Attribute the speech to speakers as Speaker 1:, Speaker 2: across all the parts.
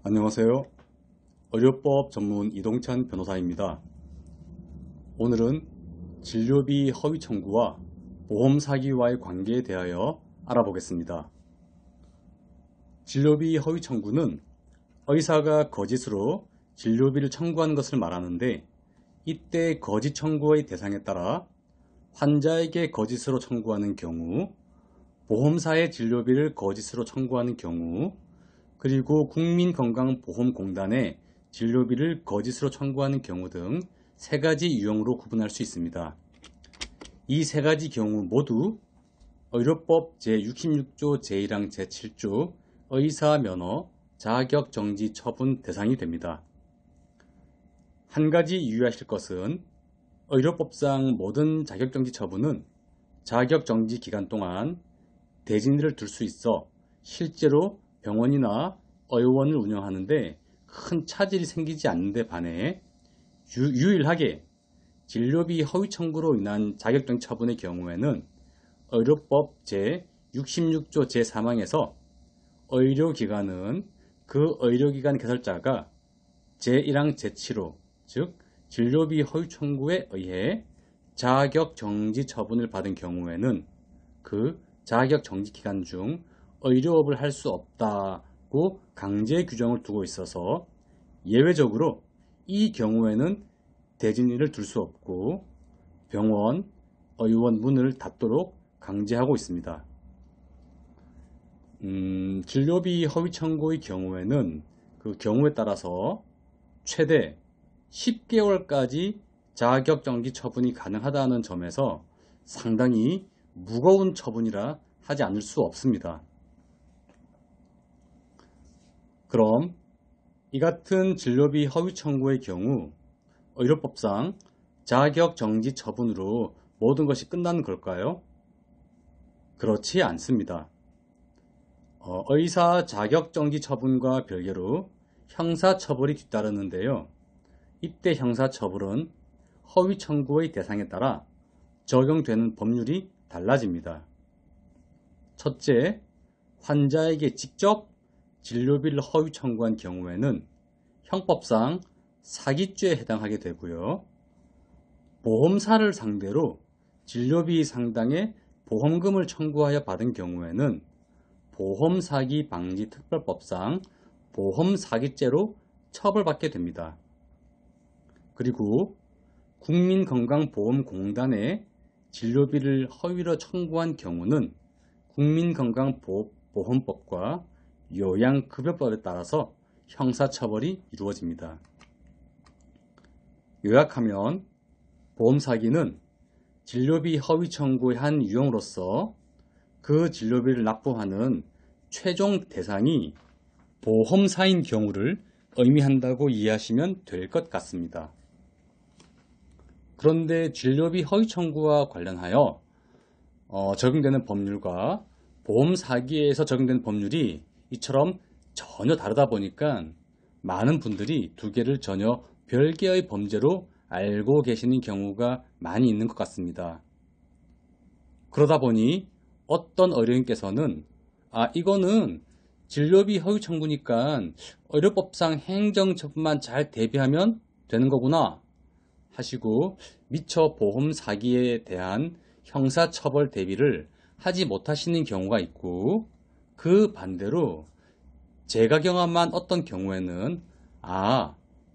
Speaker 1: 안녕하세요. 의료법 전문 이동찬 변호사입니다. 오늘은 진료비 허위 청구와 보험 사기와의 관계에 대하여 알아보겠습니다. 진료비 허위 청구는 의사가 거짓으로 진료비를 청구하는 것을 말하는데, 이때 거짓 청구의 대상에 따라 환자에게 거짓으로 청구하는 경우, 보험사의 진료비를 거짓으로 청구하는 경우, 그리고 국민건강보험공단에 진료비를 거짓으로 청구하는 경우 등 세 가지 유형으로 구분할 수 있습니다. 이 세 가지 경우 모두 의료법 제66조 제1항 제7조 의사면허 자격정지 처분 대상이 됩니다. 한 가지 유의하실 것은 의료법상 모든 자격정지 처분은 자격정지 기간 동안 대진리를 둘 수 있어 실제로 병원이나 의원을 운영하는데 큰 차질이 생기지 않는 데 반해 유일하게 진료비 허위 청구로 인한 자격정지 처분의 경우에는 의료법 제66조 제3항에서 의료기관은 그 의료기관 개설자가 제1항 제7호, 즉 진료비 허위 청구에 의해 자격정지 처분을 받은 경우에는 그 자격정지 기간 중 의료업을 할 수 없다고 강제 규정을 두고 있어서 예외적으로 이 경우에는 대진리를 둘 수 없고 병원, 의원 문을 닫도록 강제하고 있습니다. 진료비 허위 청구의 경우에는 그 경우에 따라서 최대 10개월까지 자격정지 처분이 가능하다는 점에서 상당히 무거운 처분이라 하지 않을 수 없습니다. 그럼 이 같은 진료비 허위 청구의 경우 의료법상 자격정지 처분으로 모든 것이 끝나는 걸까요? 그렇지 않습니다. 의사 자격정지 처분과 별개로 형사처벌이 뒤따르는데요. 이때 형사처벌은 허위 청구의 대상에 따라 적용되는 법률이 달라집니다. 첫째, 환자에게 직접 진료비를 허위 청구한 경우에는 형법상 사기죄에 해당하게 되고요. 보험사를 상대로 진료비 상당의 보험금을 청구하여 받은 경우에는 보험사기 방지 특별법상 보험사기죄로 처벌받게 됩니다. 그리고 국민건강보험공단에 진료비를 허위로 청구한 경우는 국민건강보험법과 요양급여법에 따라서 형사처벌이 이루어집니다. 요약하면 보험사기는 진료비 허위 청구의 한 유형으로서 그 진료비를 납부하는 최종 대상이 보험사인 경우를 의미한다고 이해하시면 될 것 같습니다. 그런데 진료비 허위 청구와 관련하여 적용되는 법률과 보험사기에서 적용되는 법률이 이처럼 전혀 다르다 보니까 많은 분들이 두 개를 전혀 별개의 범죄로 알고 계시는 경우가 많이 있는 것 같습니다. 그러다 보니 어떤 의료인께서는 이거는 진료비 허위 청구니까 의료법상 행정처분만 잘 대비하면 되는 거구나 하시고 미처 보험 사기에 대한 형사처벌 대비를 하지 못하시는 경우가 있고, 그 반대로 제가 경험한 어떤 경우에는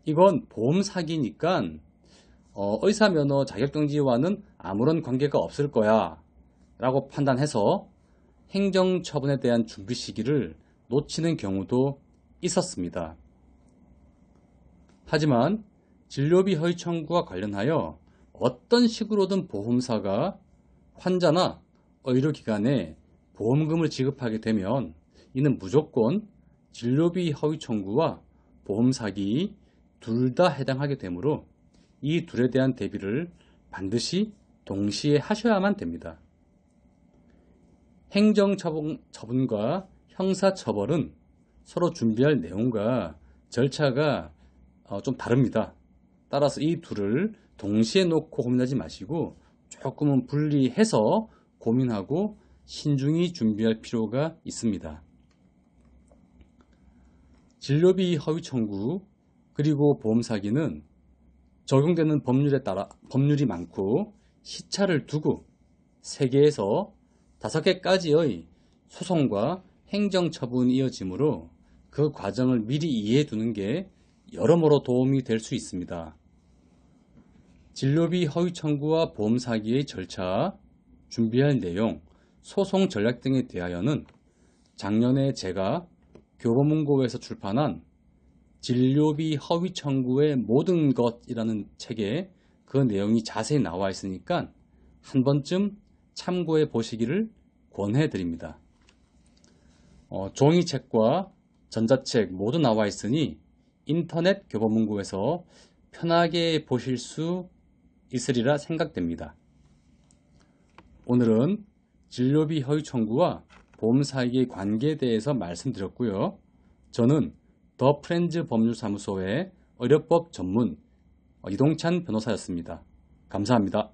Speaker 1: 이건 보험 사기니까 의사면허 자격정지와는 아무런 관계가 없을 거야 라고 판단해서 행정처분에 대한 준비 시기를 놓치는 경우도 있었습니다. 하지만 진료비 허위 청구와 관련하여 어떤 식으로든 보험사가 환자나 의료기관에 보험금을 지급하게 되면 이는 무조건 진료비 허위 청구와 보험 사기 둘 다 해당하게 되므로 이 둘에 대한 대비를 반드시 동시에 하셔야만 됩니다. 행정처분과 형사처벌은 서로 준비할 내용과 절차가 좀 다릅니다. 따라서 이 둘을 동시에 놓고 고민하지 마시고 조금은 분리해서 고민하고 신중히 준비할 필요가 있습니다. 진료비 허위 청구 그리고 보험 사기는 적용되는 법률에 따라 법률이 많고 시차를 두고 3개에서 5개까지의 소송과 행정처분이 이어지므로 그 과정을 미리 이해해 두는 게 여러모로 도움이 될 수 있습니다. 진료비 허위 청구와 보험 사기의 절차, 준비할 내용, 소송 전략 등에 대하여는 작년에 제가 교보문고에서 출판한 진료비 허위 청구의 모든 것이라는 책에 그 내용이 자세히 나와 있으니까 한 번쯤 참고해 보시기를 권해 드립니다. 종이책과 전자책 모두 나와 있으니 인터넷 교보문고에서 편하게 보실 수 있으리라 생각됩니다. 오늘은 진료비 허위 청구와 보험 사기의 관계에 대해서 말씀드렸고요. 저는 더 프렌즈 법률사무소의 의료법 전문 이동찬 변호사였습니다. 감사합니다.